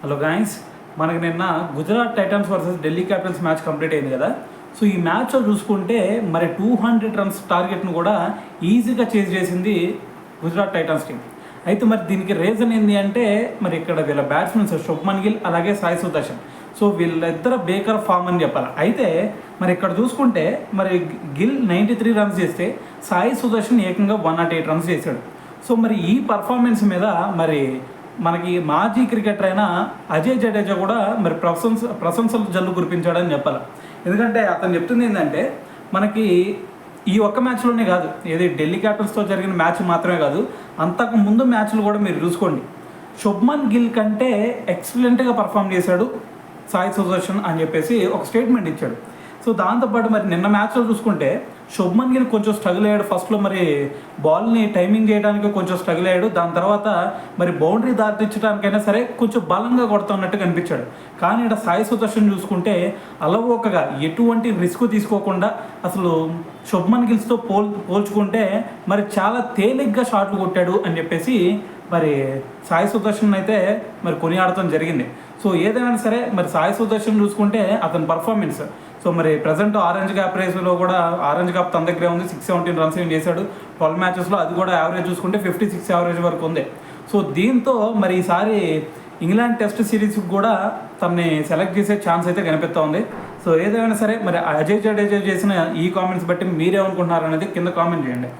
Hello guys, మనకి నిన్న Gujarat Titans versus Delhi Capitals match complete అయింది కదా. సో ఈ మ్యాచ్లో చూసుకుంటే మరి 200 రన్స్ టార్గెట్ను కూడా ఈజీగా చేజ్ చేసింది గుజరాత్ టైటన్స్ టీం. అయితే మరి దీనికి రీజన్ ఏంటి అంటే మరి ఇక్కడ వీళ్ళ బ్యాట్స్మెన్స్ శుభ్మన్ గిల్ అలాగే సాయి సుదర్శన్. సో వీళ్ళిద్దరు బేకర్ ఫామ్ అని చెప్పాలి. అయితే మరి ఇక్కడ చూసుకుంటే మరి గిల్ 93 రన్స్ చేస్తే సాయి సుదర్శన్ ఏకంగా 108 రన్స్ చేశాడు. సో మరి ఈ పర్ఫార్మెన్స్ మీద మరి మనకి మాజీ క్రికెటర్ అయిన అజయ్ జడేజా కూడా మరి ప్రశంసలు జల్లు కురిపించాడని చెప్పాలి. ఎందుకంటే అతను చెప్తుంది ఏంటంటే మనకి ఈ ఒక్క మ్యాచ్లోనే కాదు, ఏది ఢిల్లీ క్యాపిటల్స్తో జరిగిన మ్యాచ్ మాత్రమే కాదు, అంతకు ముందు మ్యాచ్లు కూడా మీరు చూసుకోండి, శుభ్మన్ గిల్ కంటే ఎక్సలెంట్గా పర్ఫామ్ చేశాడు సాయి సుదర్శన్ అని చెప్పేసి ఒక స్టేట్మెంట్ ఇచ్చాడు. సో దాంతోపాటు మరి నిన్న మ్యాచ్లో చూసుకుంటే శుభ్మన్ గిల్ కొంచెం స్ట్రగుల్ అయ్యాడు. ఫస్ట్లో మరి బాల్ని టైమింగ్ చేయడానికి కొంచెం స్ట్రగుల్ అయ్యాడు. దాని తర్వాత మరి బౌండరీ దాటించడానికైనా సరే కొంచెం బలంగా కొడుతున్నట్టు కనిపించాడు. కానీ ఇక్కడ సాయి సుదర్శన్ చూసుకుంటే అలవోకగా ఎటువంటి రిస్క్ తీసుకోకుండా అసలు శుభ్మన్ గిల్స్తో పోల్చుకుంటే మరి చాలా తేలిగ్గా షాట్లు కొట్టాడు అని చెప్పేసి మరి సాయి సుదర్శన్ అయితే మరి కొనియాడటం జరిగింది. సో ఏదైనా సరే మరి సాయి సుదర్శన్ చూసుకుంటే అతని పర్ఫార్మెన్స్, సో మరి ప్రజెంట్ ఆరెంజ్ క్యాప్ రేస్లో కూడా ఆరెంజ్ క్యాప్ తన దగ్గరే ఉంది. 617 రన్స్ ఏం చేశాడు 12 మ్యాచెస్లో. అది కూడా యావరేజ్ చూసుకుంటే 56 యావరేజ్ వరకు ఉంది. సో దీంతో మరి ఈసారి ఇంగ్లాండ్ టెస్ట్ సిరీస్కి కూడా తనని సెలెక్ట్ చేసే ఛాన్స్ అయితే కనిపిస్తూ ఉంది. సో ఏదైనా సరే మరి అజయ్ జడేజా చేసిన ఈ కామెంట్స్ బట్టి మీరేమనుకుంటున్నారు అనేది కింద కామెంట్ చేయండి.